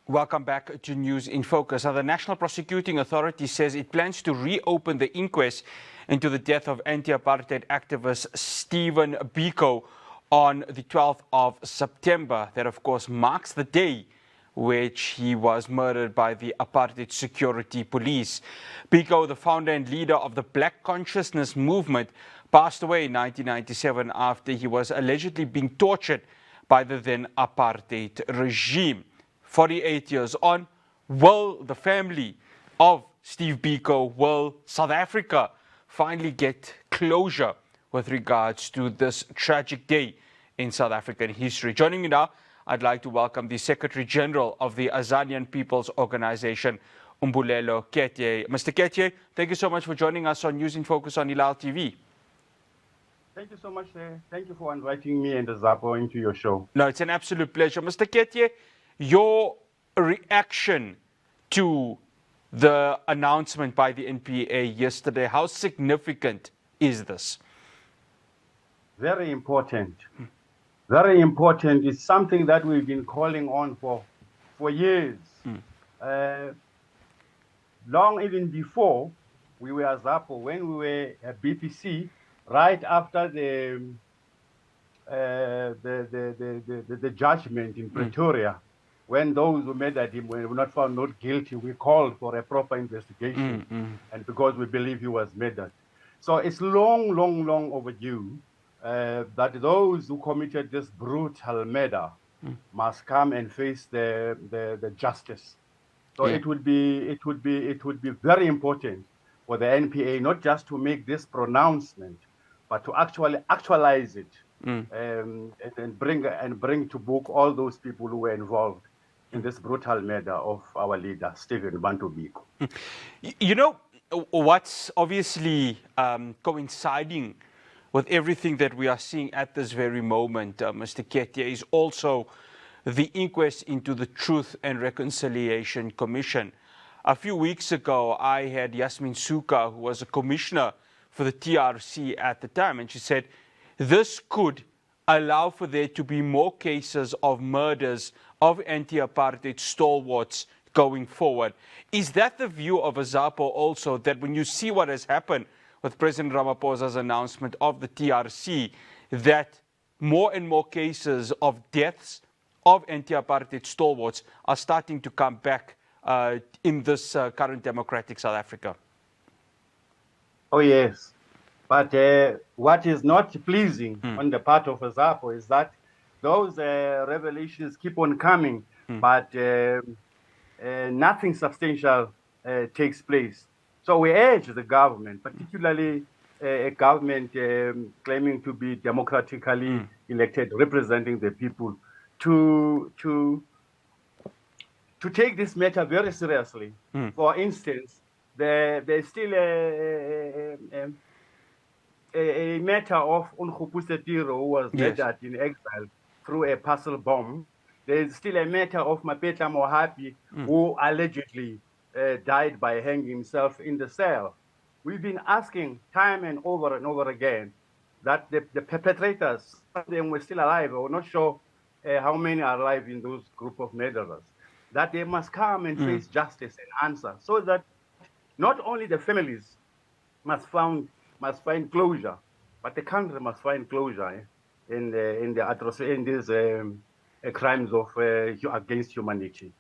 Welcome back to News in Focus. Now, the National Prosecuting Authority says it plans to reopen the inquest into the death of anti-apartheid activist Steve Biko on the 12th of September. That, of course, marks the day which he was murdered by the apartheid security police. Biko, the founder and leader of the Black Consciousness movement, passed away in 1997 after he was allegedly being tortured by the then apartheid regime. 48 years on, will the family of Steve Biko, will South Africa finally get closure with regards to this tragic day in South African history? Joining me now, I'd like to welcome the Secretary General of the Azanian People's Organization, Mbulelo Ketye. Mr. Ketye, thank you so much for joining us on News in Focus on Hilaal TV. Thank you so much, sir. Thank you for inviting me and AZAPO into your show. No, it's an absolute pleasure. Mr. Ketye, your reaction to the announcement by the NPA yesterday, how significant is this? Very important. Very important. It's something that we've been calling on for years. Long even before we were AZAPO, when we were at BPC, right after the judgment in Pretoria, when those who made at him were not found not guilty, we called for a proper investigation, and because we believe he was murdered. So it's long overdue that those who committed this brutal murder must come and face the justice. So it would be very important for the NPA not just to make this pronouncement, but to actually actualize it and bring to book all those people who were involved in this brutal murder of our leader, Stephen Biko. You know, what's obviously coinciding with everything that we are seeing at this very moment, Mr. Ketye, is also the inquest into the Truth and Reconciliation Commission. A few weeks ago, I had Yasmin Suka, who was a commissioner for the TRC at the time, and she said this could allow for there to be more cases of murders of anti-apartheid stalwarts going forward. Is that the view of AZAPO also, that when you see what has happened with President Ramaphosa's announcement of the TRC, that more and more cases of deaths of anti-apartheid stalwarts are starting to come back in this current democratic South Africa? Oh, yes. But what is not pleasing on the part of AZAPO is that those revelations keep on coming, but nothing substantial takes place. So we urge the government, particularly a government claiming to be democratically elected, representing the people, to take this matter very seriously. For instance, there's still a matter of Unkhupusetiro, who was murdered in exile through a parcel bomb. There's still a matter of Mapetla Mohapi, who allegedly died by hanging himself in the cell. We've been asking time and over again that the perpetrators, some of them were still alive. We're not sure how many are alive in those group of murderers, that they must come and face justice and answer, so that not only the families must find closure, but the country must find closure in these crimes of against humanity.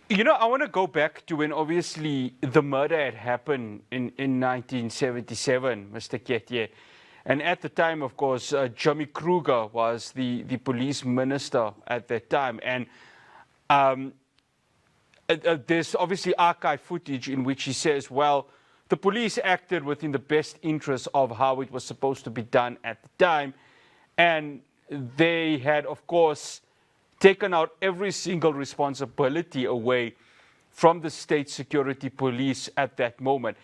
You know, I want to go back to when obviously the murder had happened in 1977, Mr. Ketye. And at the time, of course, Jimmy Kruger was the police minister at that time. And there's obviously archive footage in which he says, well, the police acted within the best interest of how it was supposed to be done at the time. And they had, of course, taken out every single responsibility away from the state security police at that moment.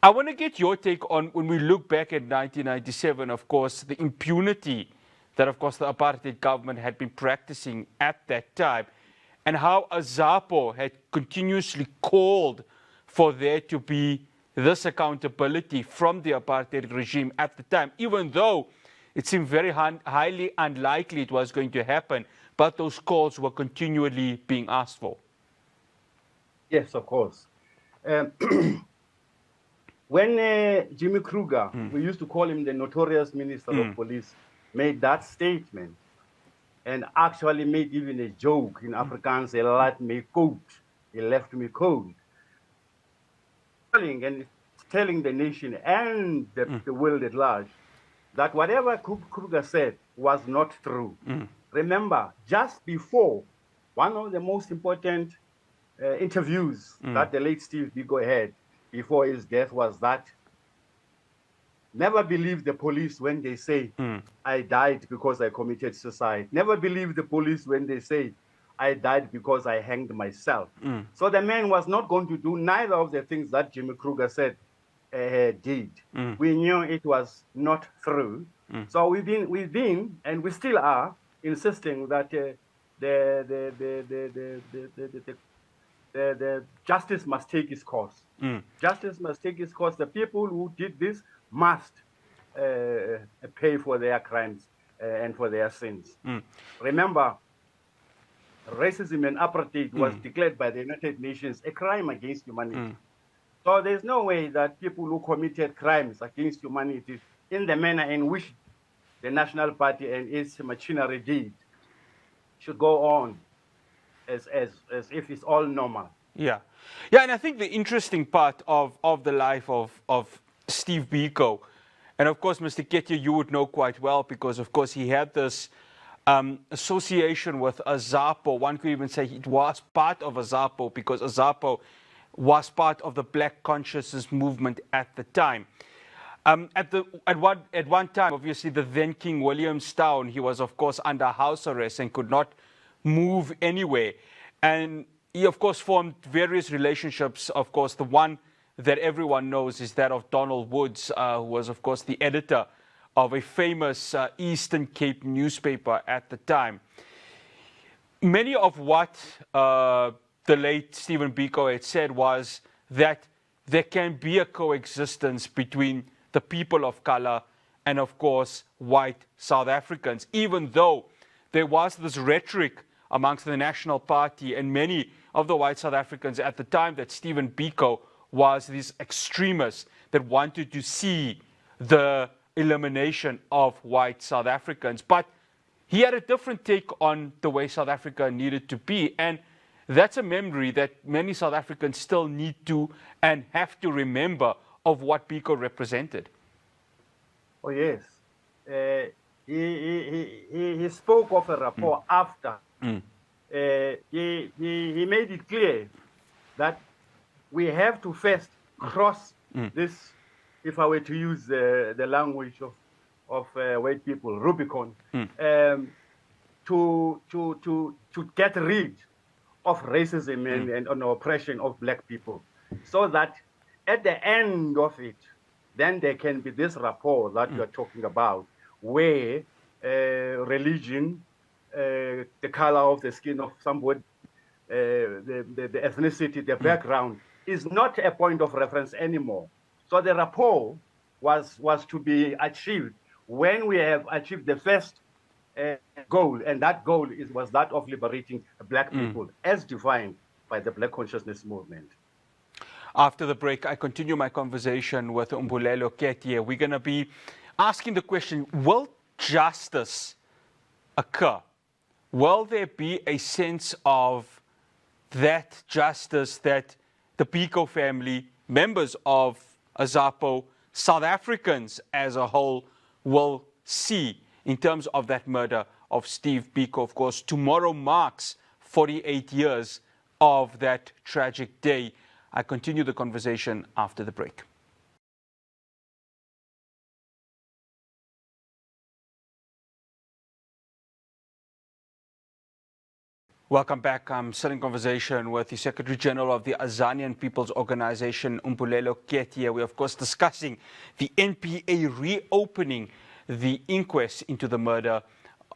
I want to get your take on, when we look back at 1997, of course, the impunity that, of course, the apartheid government had been practicing at that time, and how AZAPO had continuously called for there to be this accountability from the apartheid regime at the time, even though it seemed very highly unlikely it was going to happen, but those calls were continually being asked for. Yes, of course. Um, when Jimmy Kruger, we used to call him the notorious minister of police, made that statement and actually made even a joke in Afrikaans, he left me cold. He left me cold. And telling the nation and the world at large that whatever Kruger said was not true. Remember, just before one of the most important interviews that the late Steve Biko had before his death was that never believe the police when they say, I died because I committed suicide. Never believe the police when they say, I died because I hanged myself. So the man was not going to do neither of the things that Jimmy Kruger said did. We knew it was not true. So we've been, and we still are, insisting that the justice must take its course. Justice must take its course. The people who did this must pay for their crimes and for their sins. Remember, racism and apartheid was declared by the United Nations a crime against humanity. So there's no way that people who committed crimes against humanity in the manner in which the National Party and its machinery did should go on as if it's all normal. Yeah. Yeah, and I think the interesting part of the life of Steve Biko, and of course, Mr. Ketye, you would know quite well because, of course, he had this association with AZAPO. One could even say it was part of AZAPO because AZAPO was part of the Black consciousness movement at the time. At one time, obviously, the then King Williamstown, he was, of course, under house arrest and could not move anywhere. And he, of course, formed various relationships. Of course, the one that everyone knows is that of Donald Woods, who was, of course, the editor of a famous Eastern Cape newspaper at the time. Many of what the late Stephen Biko had said was that there can be a coexistence between the people of color and, of course, white South Africans, even though there was this rhetoric amongst the National Party and many of the white South Africans at the time that Stephen Biko was this extremist that wanted to see the elimination of white South Africans. But he had a different take on the way South Africa needed to be. And that's a memory that many South Africans still need to and have to remember of what Biko represented. Oh, yes. He spoke of a rapport after. He made it clear that we have to first cross this, if I were to use the language of white people, Rubicon, to get rid of racism and oppression of black people, so that at the end of it, then there can be this rapport that you are talking about, where religion, the color of the skin of somebody, the ethnicity, the background, is not a point of reference anymore. So the rapport was to be achieved when we have achieved the first goal, and that goal was that of liberating black people, as defined by the Black Consciousness Movement. After the break, I continue my conversation with Mbulelo Ketye. We're going to be asking the question, will justice occur? Will there be a sense of that justice that the Biko family, members of AZAPO, South Africans as a whole will see in terms of that murder of Steve Biko? Of course, tomorrow marks 48 years of that tragic day. I continue the conversation after the break. Welcome back. I'm still in conversation with the Secretary General of the Azanian People's Organization, Mbulelo Ketye. We're, of course, discussing the NPA reopening the inquest into the murder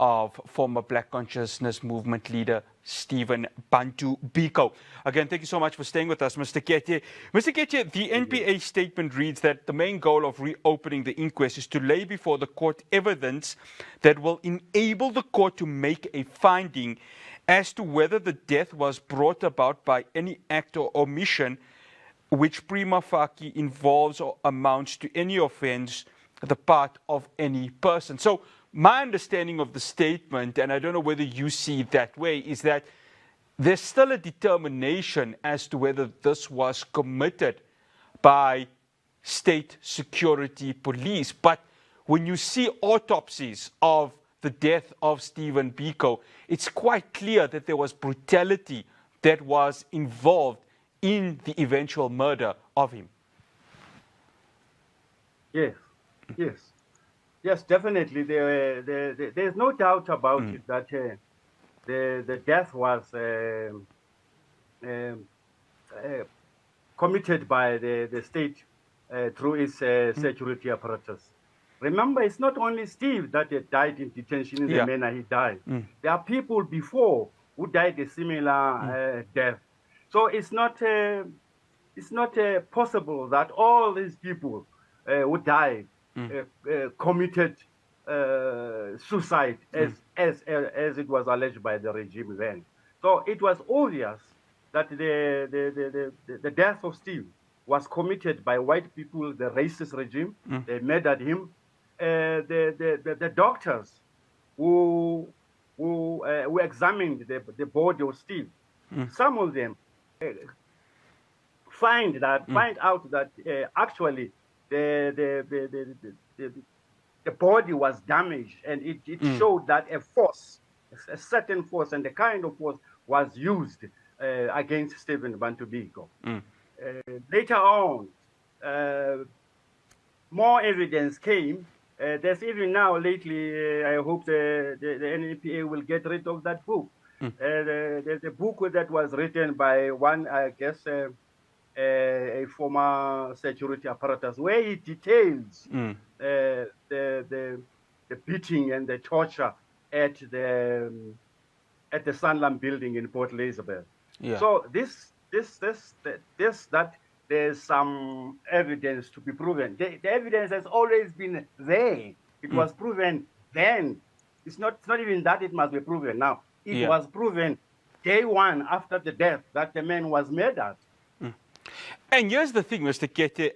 of former Black Consciousness Movement leader Stephen Bantu Biko. Again, thank you so much for staying with us, Mr. Ketye. Mr. Ketye, the NPA statement reads that the main goal of reopening the inquest is to lay before the court evidence that will enable the court to make a finding as to whether the death was brought about by any act or omission which prima facie involves or amounts to any offense on the part of any person. So my understanding of the statement, and I don't know whether you see it that way, is that there's still a determination as to whether this was committed by state security police. But when you see autopsies of the death of Stephen Biko, it's quite clear that there was brutality that was involved in the eventual murder of him. Yes, yes. Yes, definitely. There's no doubt about it that the death was committed by the state through its security apparatus. Remember, it's not only Steve that died in detention in the manner he died. There are people before who died a similar death. So it's not possible that all these people who died committed suicide as it was alleged by the regime then. So it was obvious that the death of Steve was committed by white people, the racist regime. They murdered him. The doctors who examined the body of Steve, some of them find out that actually the body was damaged, and it showed that a certain force, and the kind of force was used against Stephen Bantu Biko. Later on, more evidence came. There's even now lately, I hope the NPA will get rid of that book. There's a book that was written by one, I guess, a former security apparatus, where he details the beating and the torture at the Sanlam building in Port Elizabeth. Yeah. So that there's some evidence to be proven. The evidence has always been there. It was proven then. It's not even that it must be proven now. It was proven day one after the death that the man was murdered. And here's the thing, Mr. Ketye.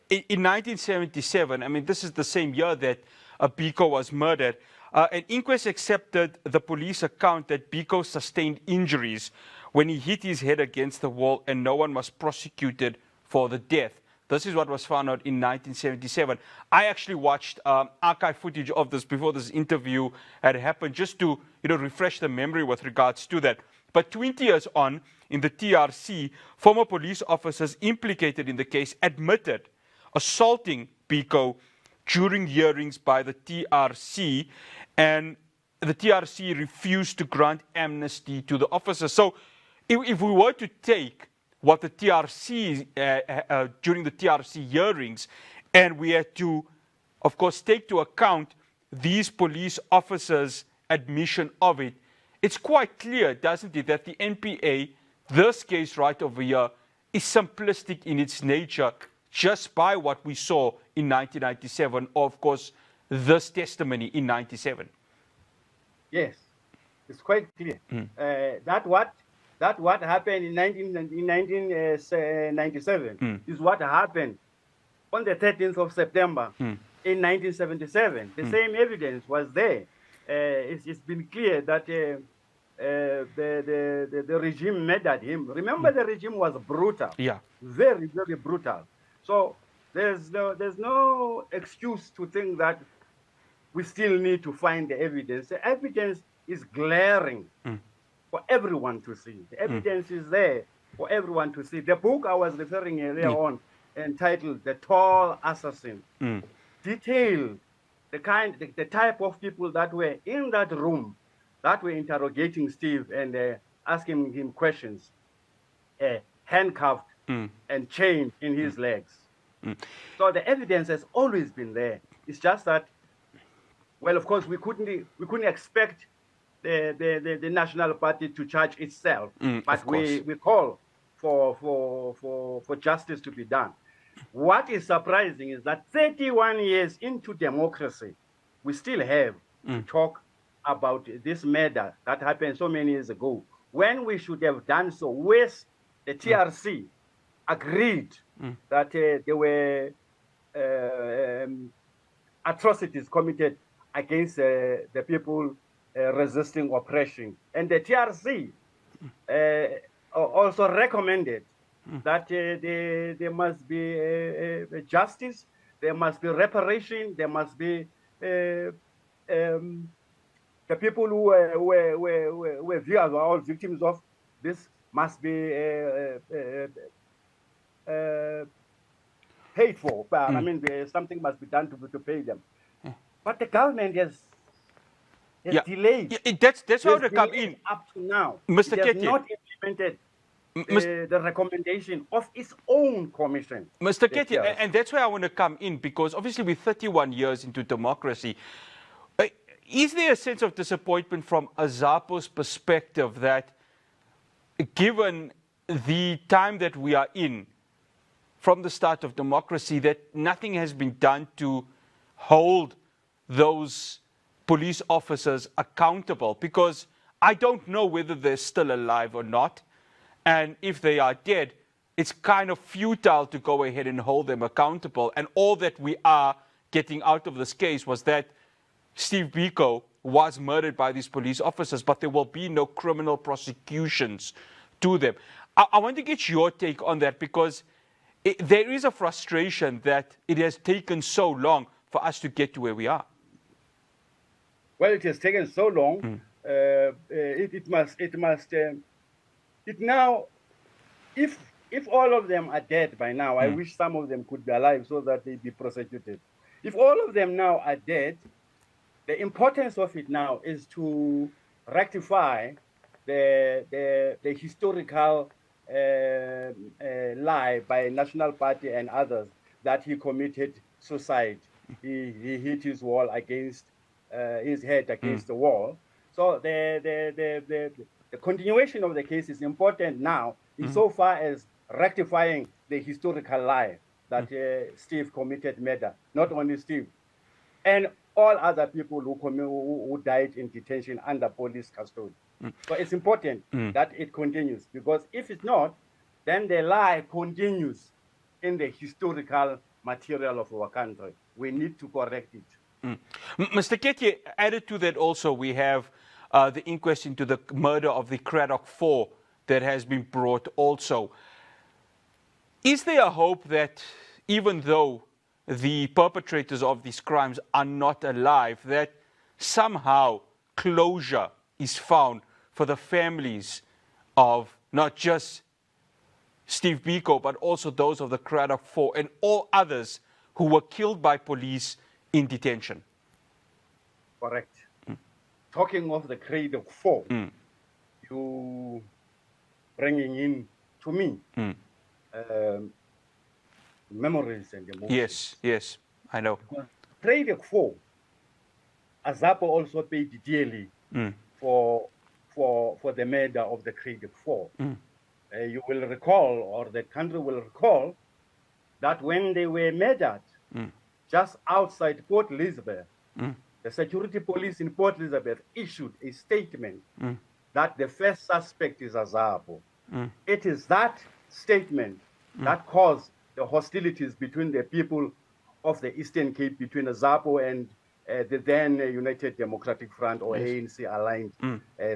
In 1977, I mean, this is the same year that Biko was murdered, an inquest accepted the police account that Biko sustained injuries when he hit his head against the wall, and no one was prosecuted for the death. This is what was found out in 1977. I actually watched archive footage of this before this interview had happened, just to refresh the memory with regards to that. But 20 years on, in the TRC, former police officers implicated in the case admitted assaulting Biko during hearings by the TRC, and the TRC refused to grant amnesty to the officers. So if we were to take what the TRC, during the TRC hearings, and we had to, of course, take to account these police officers' admission of it, it's quite clear, doesn't it, that the NPA, this case right over here, is simplistic in its nature just by what we saw in 1997, or, of course, this testimony in 97. Yes, it's quite clear. That what happened in 1997 is what happened on the 13th of September in 1977. The same evidence was there. It's been clear that the regime murdered him. Remember, the regime was brutal. Yeah, very, very brutal. So there's no excuse to think that we still need to find the evidence. The evidence is glaring for everyone to see. The evidence is there for everyone to see. The book I was referring earlier on, entitled "The Tall Assassin," detailed the type of people that were in that room, that were interrogating Steve and asking him questions, handcuffed and chained in his legs. So the evidence has always been there. It's just that, well, of course, we couldn't expect the National Party to charge itself, but we call for justice to be done. What is surprising is that 31 years into democracy, we still have to talk about this murder that happened so many years ago, when we should have done so with the TRC agreed that there were atrocities committed against the people resisting oppression. And the TRC also recommended that there must be justice, there must be reparation, there must be the people who were all victims of this must be paid for. I mean, something must be done to pay them. But the government has delayed. Yeah, that's how they come in. Up to now, Mr. It has Ketye. not implemented the recommendation of its own commission. Mr. Ketye, and that's where I want to come in, because obviously we're 31 years into democracy. Is there a sense of disappointment from AZAPO's perspective that, given the time that we are in, from the start of democracy, that nothing has been done to hold those police officers accountable? Because I don't know whether they're still alive or not. And if they are dead, it's kind of futile to go ahead and hold them accountable. And all that we are getting out of this case was that Steve Biko was murdered by these police officers, but there will be no criminal prosecutions to them. I want to get your take on that, because there is a frustration that it has taken so long for us to get to where we are. Well, it has taken so long. Now, if all of them are dead by now, I wish some of them could be alive so that they be prosecuted. If all of them now are dead, the importance of it now is to rectify the historical lie by National Party and others that he committed suicide. He hit his wall against his head against the wall. So the continuation of the case is important now, insofar as rectifying the historical lie that Steve committed murder. Not only Steve, and all other people who died in detention under police custody. So it's important that it continues, because if it's not, then the lie continues in the historical material of our country. We need to correct it. Mr. Ketye, added to that also, we have the inquest into the murder of the Craddock 4 that has been brought also. Is there a hope that, even though the perpetrators of these crimes are not alive, that somehow closure is found for the families of not just Steve Biko, but also those of the Craddock 4 and all others who were killed by police in detention? Correct. Talking of the Craddock 4, you bringing in, to me, memories and emotions. Yes, I know. Craddock 4, AZAPO also paid dearly for the murder of the Craddock 4. You will recall, or the country will recall, that when they were murdered just outside Port Elizabeth, the security police in Port Elizabeth issued a statement that the first suspect is AZAPO. It is that statement that caused the hostilities between the people of the Eastern Cape, between AZAPO and the then United Democratic Front, or ANC-aligned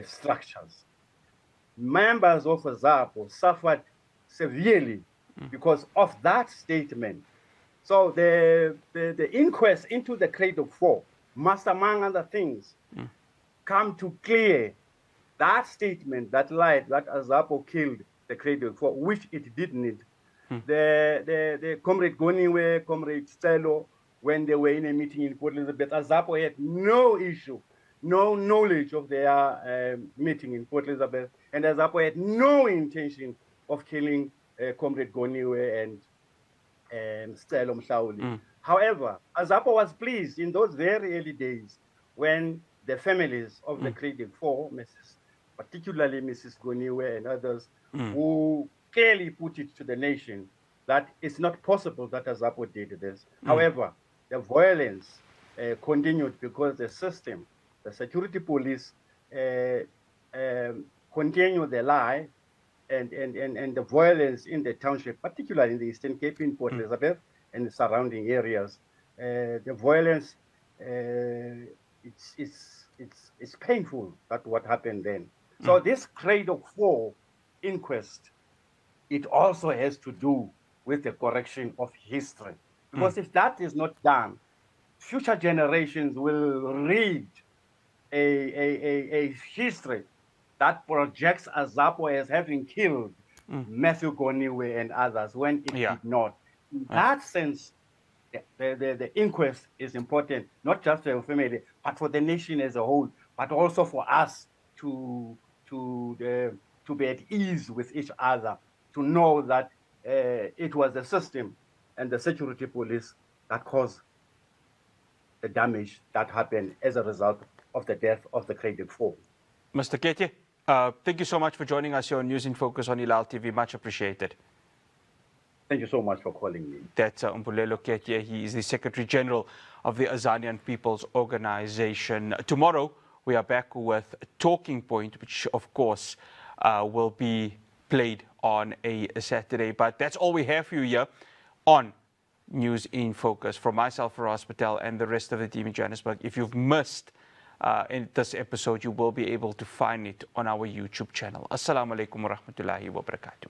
structures. Members of AZAPO suffered severely because of that statement. So the inquest into the Craddock 4 must, among other things, come to clear that statement, that lied, that AZAPO killed the Craddock 4, which it didn't. The Comrade Goniwe, Comrade Stelo, when they were in a meeting in Port Elizabeth, AZAPO had no issue, no knowledge of their meeting in Port Elizabeth, and AZAPO had no intention of killing Comrade Goniwe and Stelo Mhlauli. However, AZAPO was pleased in those very early days when the families of the Craddock 4, particularly Mrs. Goniwe and others, who clearly put it to the nation that it's not possible that AZAPO did this. However, the violence continued because the system the security police continue the lie and the violence in the township, particularly in the Eastern Cape, in Port Elizabeth and the surrounding areas. The violence, it's painful that what happened then. So this grade of 4 inquest, it also has to do with the correction of history. Because if that is not done, future generations will read a history that projects AZAPO as having killed Matthew Goniwe and others when it did not. In that sense, the inquest is important, not just for the family, but for the nation as a whole, but also for us to be at ease with each other, to know that it was the system and the security police that caused the damage that happened as a result of the death of the grade 4. Mr. Ketye, thank you so much for joining us here on News in Focus on Hilaal TV. Much appreciated. Thank you so much for calling me. That's Mbulelo Ketye. He is the Secretary General of the Azanian People's Organization. Tomorrow, we are back with a talking point, which, of course, will be played on a Saturday. But that's all we have for you here on News in Focus. From myself, Faraz Patel, and the rest of the team in Johannesburg, if you've missed in this episode, you will be able to find it on our YouTube channel. Assalamu alaikum wa rahmatullahi wa barakatuh.